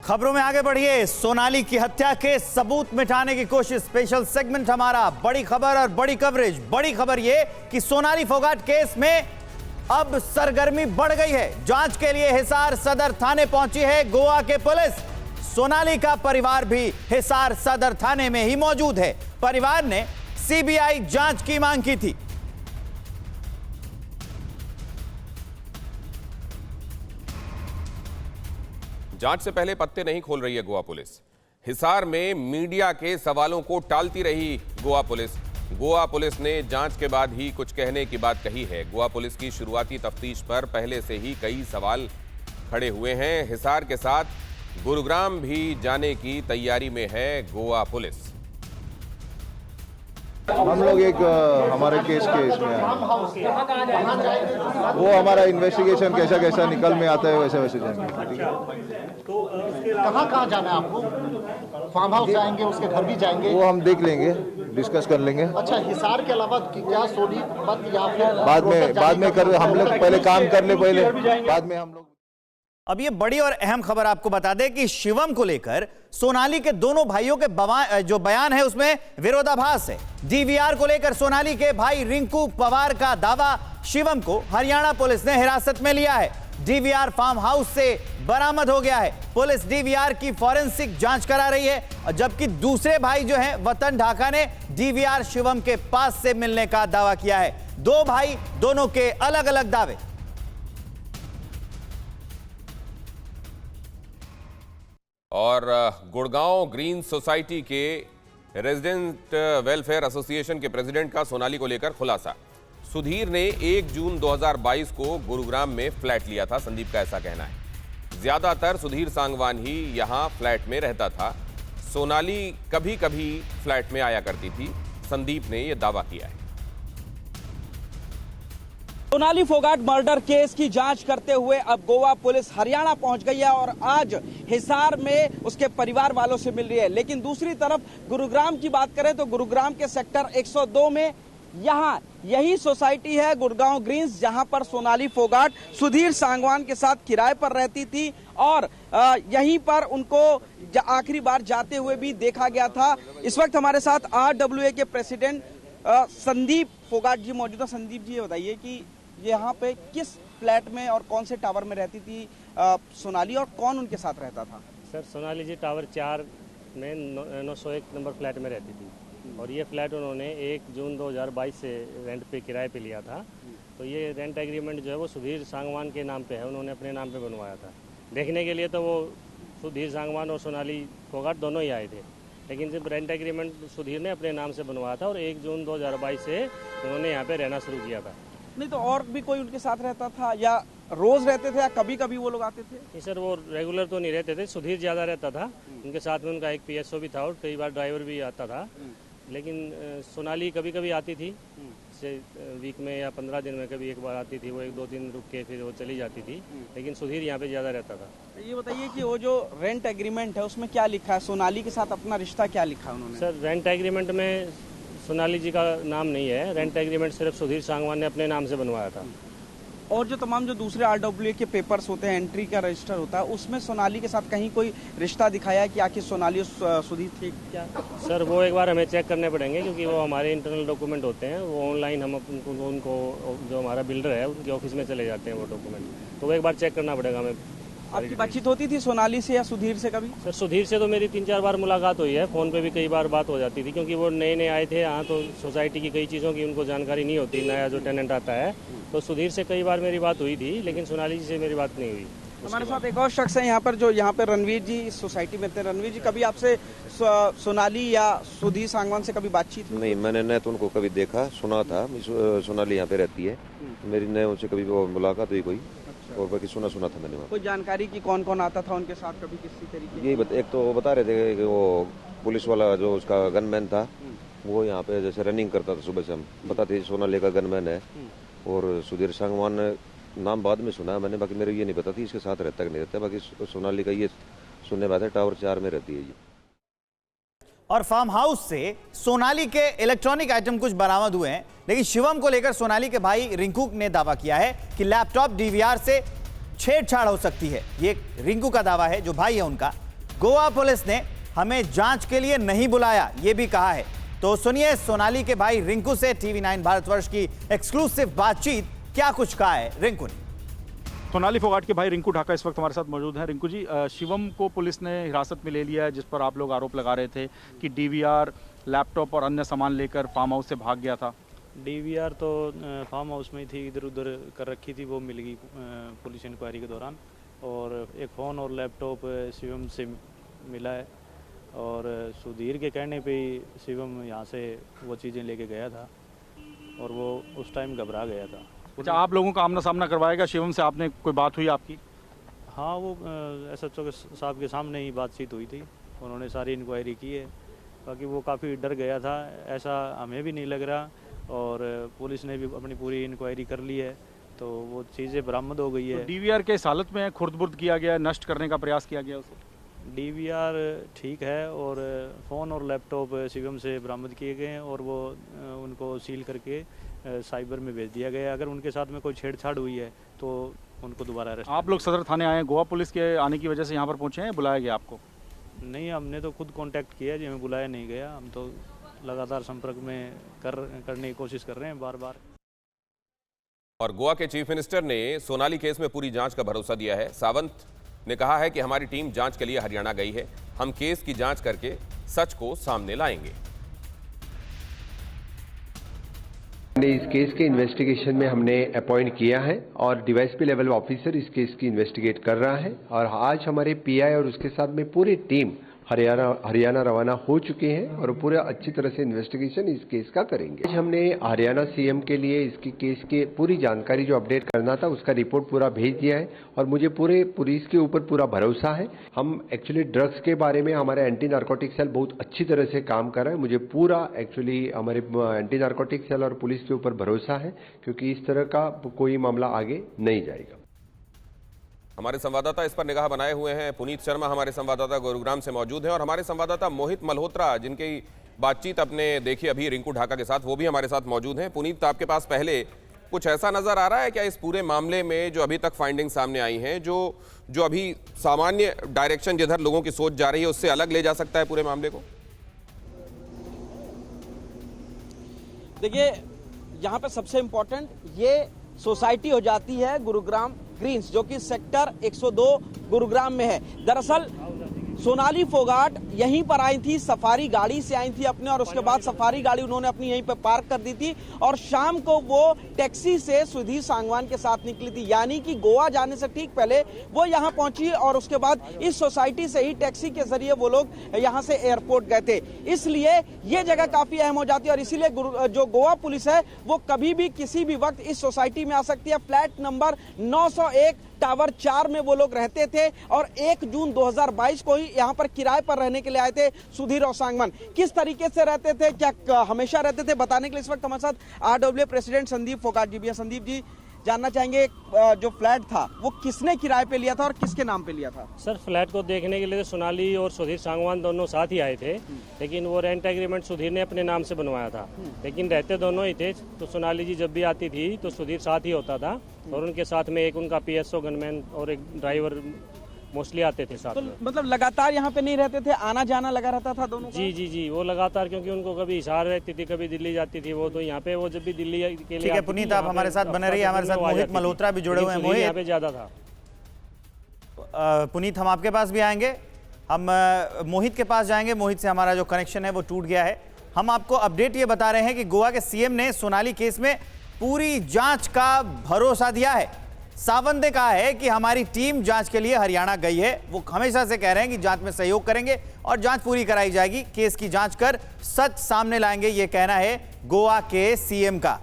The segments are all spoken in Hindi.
खबरों में आगे बढ़िए। सोनाली की हत्या के सबूत मिटाने की कोशिश, स्पेशल सेगमेंट हमारा। बड़ी खबर और बड़ी कवरेज। बड़ी खबर यह कि सोनाली फोगाट केस में अब सरगर्मी बढ़ गई है। जांच के लिए हिसार सदर थाने पहुंची है गोवा के पुलिस। सोनाली का परिवार भी हिसार सदर थाने में ही मौजूद है। परिवार ने सीबीआई जांच की मांग की थी। जांच से पहले पत्ते नहीं खोल रही है गोवा पुलिस। हिसार में मीडिया के सवालों को टालती रही गोवा पुलिस। गोवा पुलिस ने जांच के बाद ही कुछ कहने की बात कही है। गोवा पुलिस की शुरुआती तफ्तीश पर पहले से ही कई सवाल खड़े हुए हैं। हिसार के साथ गुरुग्राम भी जाने की तैयारी में है गोवा पुलिस। हम लोग एक हमारे केस के इसमें आए, वो हमारा इन्वेस्टिगेशन कैसा कैसा निकल में आता है वैसे वैसे जाएंगे। तो कहाँ जाना है आपको? फार्म हाउस जाएंगे, उसके घर भी जाएंगे? वो हम देख लेंगे, डिस्कस कर लेंगे। अच्छा, हिसार के अलावा क्या सोनीपत या फिर बाद में कर, हम लोग पहले काम कर ले, पहले बाद में हम लोग। अब ये बड़ी और अहम खबर आपको बता दें कि शिवम को लेकर सोनाली के दोनों भाइयों के जो बयान है उसमें विरोधाभास है। डीवीआर को लेकर सोनाली के भाई रिंकू पवार का दावा, शिवम को हरियाणा पुलिस ने हिरासत में लिया है। डीवीआर फार्म हाउस से बरामद हो गया है। पुलिस डीवीआर की फॉरेंसिक जांच करा रही है, जबकि दूसरे भाई जो हैं वतन ढाका ने डीवीआर शिवम के पास से मिलने का दावा किया है। दो भाई, दोनों के अलग अलग दावे। और गुड़गांव ग्रीन सोसाइटी के रेजिडेंट वेलफेयर एसोसिएशन के प्रेसिडेंट का सोनाली को लेकर खुलासा। सुधीर ने 1 जून 2022 को गुरुग्राम में फ्लैट लिया था, संदीप का ऐसा कहना है। ज्यादातर सुधीर सांगवान ही यहां फ्लैट में रहता था। सोनाली कभी कभी फ्लैट में आया करती थी, संदीप ने यह दावा किया है। सोनाली फोगाट मर्डर केस की जांच करते हुए अब गोवा पुलिस हरियाणा पहुंच गई है और आज हिसार में उसके परिवार वालों से मिल रही है। लेकिन दूसरी तरफ गुरुग्राम की बात करें तो गुरुग्राम के सेक्टर 102 में यही सोसाइटी है गुड़गांव ग्रीन्स, जहां पर सोनाली फोगाट सुधीर सांगवान के साथ किराए पर रहती थी और यहीं पर उनको आखिरी बार जाते हुए भी देखा गया था। इस वक्त हमारे साथ RWA के प्रेसिडेंट संदीप फोगाट जी मौजूद है। संदीप जी, ये बताइए कि यहाँ पे किस फ्लैट में और कौन से टावर में रहती थी सोनाली और कौन उनके साथ रहता था? सर, सोनाली जी टावर 4 में 901 नंबर फ्लैट में रहती थी और ये फ्लैट उन्होंने 1 जून 2022 से रेंट पे किराए पे लिया था। तो ये रेंट एग्रीमेंट जो है वो सुधीर सांगवान के नाम पे है, उन्होंने अपने नाम पे बनवाया था। देखने के लिए तो वो सुधीर सांगवान और सोनाली फोगाट दोनों ही आए थे, लेकिन जब रेंट एग्रीमेंट सुधीर ने अपने नाम से बनवाया था और 1 जून 2022 से उन्होंने यहाँ पे रहना शुरू किया था। नहीं तो और भी कोई उनके साथ रहता था या रोज रहते थे या कभी कभी वो लोग आते थे? नहीं सर, वो रेगुलर तो नहीं रहते थे। सुधीर ज़्यादा रहता था, उनके साथ में उनका एक PSO भी था और कई बार ड्राइवर भी आता था। लेकिन सोनाली कभी कभी आती थी, वीक में या 15 दिन में कभी एक बार आती थी। वो 1-2 दिन रुक के फिर वो चली जाती थी, लेकिन सुधीर यहाँ पे ज़्यादा रहता था। ये बताइए कि वो जो रेंट एग्रीमेंट है उसमें क्या लिखा है? सोनाली के साथ अपना रिश्ता क्या लिखा है उन्होंने? सर, रेंट एग्रीमेंट में सोनाली जी का नाम नहीं है। रेंट एग्रीमेंट सिर्फ सुधीर सांगवान ने अपने नाम से बनवाया था। और जो तमाम जो दूसरे RWA के पेपर्स होते हैं, एंट्री का रजिस्टर होता है, उसमें सोनाली के साथ कहीं कोई रिश्ता दिखाया है कि आखिर सोनाली और सुधीर थे क्या? सर, वो एक बार हमें चेक करने पड़ेंगे क्योंकि वो हमारे इंटरनल डॉक्यूमेंट होते हैं। वो ऑनलाइन हम उनको जो हमारा बिल्डर है उनके ऑफिस में चले जाते हैं वो डॉक्यूमेंट, तो वो एक बार चेक करना पड़ेगा हमें। आपकी बातचीत होती थी सोनाली से या सुधीर से कभी? सर, सुधीर से तो मेरी 3-4 बार मुलाकात हुई है, फ़ोन पे भी कई बार बात हो जाती थी क्योंकि वो नए आए थे यहाँ, तो सोसाइटी की कई चीज़ों की उनको जानकारी नहीं होती। नया जो टेनेंट आता है तो सुधीर से कई बार मेरी बात हुई थी, लेकिन सोनाली जी से मेरी बात नहीं हुई। हमारे साथ एक और शख्स है यहाँ पर, जो यहाँ पर रणवीर जी इस सोसाइटी में थे। रणवीर जी, कभी आपसे सोनाली या सुधीर सांगवान से कभी बातचीत? नहीं, मैंने न तो उनको कभी देखा, सुना था। सोनाली यहाँ पे रहती है, मेरी न उनसे कभी मुलाकात हुई कोई, और बाकी सुना था मैंने। कोई जानकारी की कौन कौन आता था उनके साथ कभी किसी तरीके? यही एक तो वो बता रहे थे कि वो पुलिस वाला जो उसका गनमैन था वो यहाँ पे जैसे रनिंग करता था सुबह से। हम बताते सोनाली का गनमैन है। और सुधीर सांगवान नाम बाद में सुना मैंने, बाकी मेरे ये नहीं पता थी इसके साथ रहता कि नहीं रहता। बाकी सोनाली का ये सुनने में आता है टावर 4 में रहती है ये। और फार्म हाउस से सोनाली के इलेक्ट्रॉनिक आइटम कुछ बरामद हुए हैं, लेकिन शिवम को लेकर सोनाली के भाई रिंकू ने दावा किया है कि लैपटॉप डीवीआर से छेड़छाड़ हो सकती है। ये रिंकू का दावा है, जो भाई है उनका। गोवा पुलिस ने हमें जांच के लिए नहीं बुलाया, यह भी कहा है। तो सुनिए सोनाली के भाई रिंकू से TV9 भारतवर्ष की एक्सक्लूसिव बातचीत, क्या कुछ कहा है रिंकू ने। सोनाली फोगाट के भाई रिंकू ढाका इस वक्त हमारे साथ मौजूद हैं। रिंकू जी, शिवम को पुलिस ने हिरासत में ले लिया है, जिस पर आप लोग आरोप लगा रहे थे कि DVR, लैपटॉप और अन्य सामान लेकर फार्म हाउस से भाग गया था। DVR तो फार्म हाउस में ही थी, इधर उधर कर रखी थी, वो मिल गई पुलिस इंक्वायरी के दौरान। और एक फ़ोन और लैपटॉप शिवम से मिला है और सुधीर के कहने पे ही शिवम यहाँ से वो चीज़ें लेके गया था और वो उस टाइम घबरा गया था। अच्छा, आप लोगों का आमना सामना करवाएगा शिवम से? आपने कोई बात हुई आपकी? हाँ, वो SHO के साहब के सामने ही बातचीत हुई थी, उन्होंने सारी इंक्वायरी की है। बाकी वो काफ़ी डर गया था, ऐसा हमें भी नहीं लग रहा, और पुलिस ने भी अपनी पूरी इंक्वायरी कर ली है, तो वो चीज़ें बरामद हो गई है। तो DVR के इस हालत में खुर्द-बुर्द किया गया, नष्ट करने का प्रयास किया गया उसे? DVR ठीक है और फ़ोन और लैपटॉप शिवम से बरामद किए गए हैं और वो उनको सील करके साइबर में भेज दिया गया है। अगर उनके साथ में कोई छेड़छाड़ हुई है तो उनको दोबारा अरेस्ट। आप लोग सदर थाने आए हैं, गोवा पुलिस के आने की वजह से यहाँ पर पहुँचे हैं, बुलाया गया आपको? नहीं, हमने तो खुद कांटेक्ट किया जी, हमें बुलाया नहीं गया। हम तो लगातार संपर्क में करने की कोशिश कर रहे हैं बार बार। और गोवा के चीफ मिनिस्टर ने सोनाली केस में पूरी जांच का भरोसा दिया है। सावंत ने कहा है कि हमारी टीम जांच के लिए हरियाणा गई है, हम केस की जांच करके सच को सामने लाएंगे। इस केस के इन्वेस्टिगेशन में हमने अपॉइंट किया है और डीवाईएसपी लेवल ऑफिसर इस केस की इन्वेस्टिगेट कर रहा है, और आज हमारे PI और उसके साथ में पूरी टीम हरियाणा रवाना हो चुके हैं और पूरा अच्छी तरह से इन्वेस्टिगेशन इस केस का करेंगे। आज हमने हरियाणा CM के लिए इसकी केस की पूरी जानकारी जो अपडेट करना था उसका रिपोर्ट पूरा भेज दिया है, और मुझे पूरे पुलिस के ऊपर पूरा भरोसा है। हम एक्चुअली ड्रग्स के बारे में हमारा एंटी नार्कोटिक सेल बहुत अच्छी तरह से काम कर रहा है। मुझे पूरा एक्चुअली हमारे एंटी नार्कोटिक सेल और पुलिस के ऊपर भरोसा है, क्योंकि इस तरह का कोई मामला आगे नहीं जाएगा। हमारे संवाददाता इस पर निगाह बनाए हुए हैं। पुनीत शर्मा हमारे संवाददाता गुरुग्राम से मौजूद हैं, और हमारे संवाददाता मोहित मल्होत्रा जिनकी बातचीत अपने देखी अभी रिंकू ढाका के साथ, वो भी हमारे साथ मौजूद हैं। पुनीत, आपके पास पहले कुछ ऐसा नजर आ रहा है क्या इस पूरे मामले में, जो अभी तक फाइंडिंग सामने आई हैं, जो अभी सामान्य डायरेक्शन जिधर लोगों की सोच जा रही है उससे अलग ले जा सकता है पूरे मामले को? देखिए, यहाँ पे सबसे इम्पोर्टेंट ये सोसाइटी हो जाती है गुरुग्राम ग्रीन्स, जो कि सेक्टर 102 गुरुग्राम में है। दरअसल सोनाली फोगाट यहीं पर आई थी, सफारी गाड़ी से आई थी अपने, और उसके बाद सफारी गाड़ी उन्होंने अपनी यहीं पर पार्क कर दी थी और शाम को वो टैक्सी से सुधीर सांगवान के साथ निकली थी। यानी कि गोवा जाने से ठीक पहले वो यहाँ पहुंची और उसके बाद इस सोसाइटी से ही टैक्सी के जरिए वो लोग यहाँ से एयरपोर्ट गए थे। इसलिए ये जगह काफी अहम हो जाती है और इसीलिए जो गोवा पुलिस है वो कभी भी किसी भी वक्त इस सोसाइटी में आ सकती है। फ्लैट नंबर 901 टावर 4 में वो लोग रहते थे और 1 जून 2022 को ही यहाँ पर किराए पर रहने के लिए आए थे सुधीर और सांगवान। किस तरीके से रहते थे, क्या हमेशा रहते थे, बताने के लिए इस वक्त हमारे साथ RWA प्रेसिडेंट संदीप फोगाट जी भी हैं। संदीप जी, जानना चाहेंगे जो फ्लैट था वो किसने किराए पे लिया था और किसके नाम पे लिया था? सर, फ्लैट को देखने के लिए सोनाली और सुधीर सांगवान दोनों साथ ही आए थे, लेकिन वो रेंट एग्रीमेंट सुधीर ने अपने नाम से बनवाया था, लेकिन रहते दोनों ही थे। तो सोनाली जी जब भी आती थी तो सुधीर साथ ही होता था और उनके साथ में एक उनका PSO गनमैन और एक ड्राइवर मोस्टली आते थे साथ में। मतलब लगातार यहाँ पे नहीं रहते थे, आना जाना लगा रहता था दोनों का? जी, वो लगातार, क्योंकि उनको कभी हिसार रहती थी, कभी दिल्ली जाती थी, वो तो यहाँ पे वो जब भी दिल्ली के लिए। ठीक है पुनीत, आप हमारे साथ बने रहिए। हमारे साथ मोहित मल्होत्रा भी जुड़े हुए हैं। मोहित, यहाँ पे ज्यादा था। पुनीत, हम आपके पास भी आएंगे, हम मोहित के पास जाएंगे। मोहित से हमारा जो कनेक्शन है वो टूट गया है। हम आपको अपडेट ये बता रहे हैं कि गोवा के CM ने सोनाली केस में पूरी जांच का भरोसा दिया है। सावंत ने कहा है कि हमारी टीम जांच के लिए हरियाणा गई है। वो हमेशा से कह रहे हैं कि जांच में सहयोग करेंगे और जांच पूरी कराई जाएगी, केस की जांच कर सच सामने लाएंगे, ये कहना है गोवा के CM का।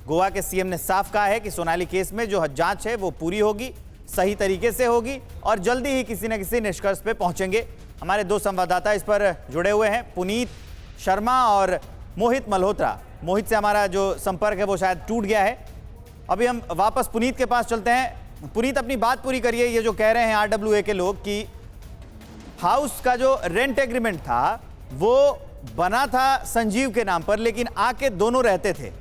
गोवा के CM ने साफ कहा है कि सोनाली केस में जो जांच है वो पूरी होगी, सही तरीके से होगी और जल्दी ही किसी न किसी निष्कर्ष पे पहुंचेंगे। हमारे 2 संवाददाता इस पर जुड़े हुए हैं, पुनीत शर्मा और मोहित मल्होत्रा। मोहित से हमारा जो संपर्क है वो शायद टूट गया है। अभी हम वापस पुनीत के पास चलते हैं। पुनीत, अपनी बात पूरी करिए। ये जो कह रहे हैं RWA के लोग कि हाउस का जो रेंट एग्रीमेंट था वो बना था संजीव के नाम पर, लेकिन आके दोनों रहते थे।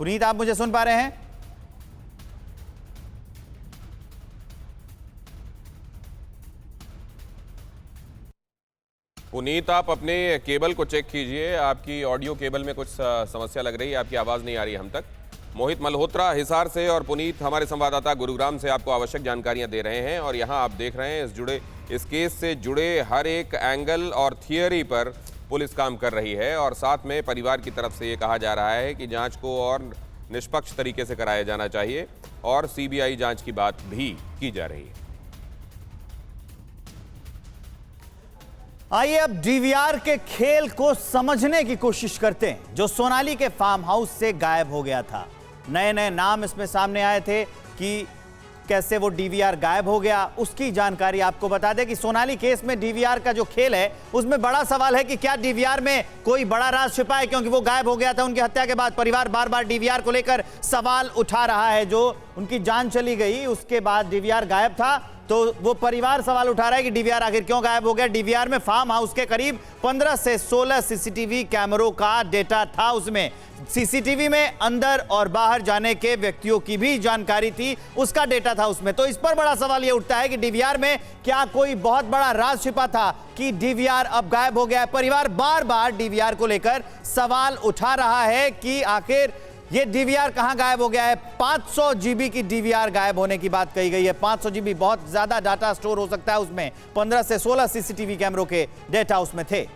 पुनीत, आप मुझे सुन पा रहे हैं? पुनीत, आप अपने केबल को चेक कीजिए, आपकी ऑडियो केबल में कुछ समस्या लग रही है, आपकी आवाज़ नहीं आ रही हम तक। मोहित मल्होत्रा हिसार से और पुनीत हमारे संवाददाता गुरुग्राम से आपको आवश्यक जानकारियां दे रहे हैं। और यहां आप देख रहे हैं इस केस से जुड़े हर एक एंगल और थियरी पर पुलिस काम कर रही है और साथ में परिवार की तरफ से ये कहा जा रहा है कि जांच को और निष्पक्ष तरीके से कराया जाना चाहिए और सीबीआई जांच की बात भी की जा रही है। आइए अब डीवीआर के खेल को समझने की कोशिश करते हैं, जो सोनाली के फार्म हाउस से गायब हो गया था। नए नए नाम इसमें सामने आए थे कि कैसे वो डीवीआर गायब हो गया, उसकी जानकारी आपको बता दें कि सोनाली केस में डीवीआर का जो खेल है उसमें बड़ा सवाल है कि क्या डीवीआर में कोई बड़ा राज छिपा है, क्योंकि वो गायब हो गया था उनकी हत्या के बाद। परिवार बार बार डीवीआर को लेकर सवाल उठा रहा है। जो उनकी जान चली गई उसके बाद डीवीआर गायब था, तो वो परिवार सवाल उठा रहा है कि डीवीआर आखिर क्यों गायब हो गया। डीवीआर में फार्म हाउस के करीब 15 से 16 सीसीटीवी कैमरों का डेटा था। उसमें सीसीटीवी में अंदर और बाहर जाने के व्यक्तियों की भी जानकारी थी, उसका डेटा था उसमें। तो इस पर बड़ा सवाल यह उठता है कि डीवीआर में क्या कोई बहुत बड़ा राज छिपा था कि डीवीआर अब गायब हो गया है। परिवार बार बार डीवीआर को लेकर सवाल उठा रहा है कि आखिर ये डीवीआर कहां गायब हो गया है। 500 जीबी की डीवीआर गायब होने की बात कही गई है। 500 जीबी बहुत ज्यादा डाटा स्टोर हो सकता है उसमें। 15 से 16 सीसीटीवी कैमरों के डेटा उसमें थे।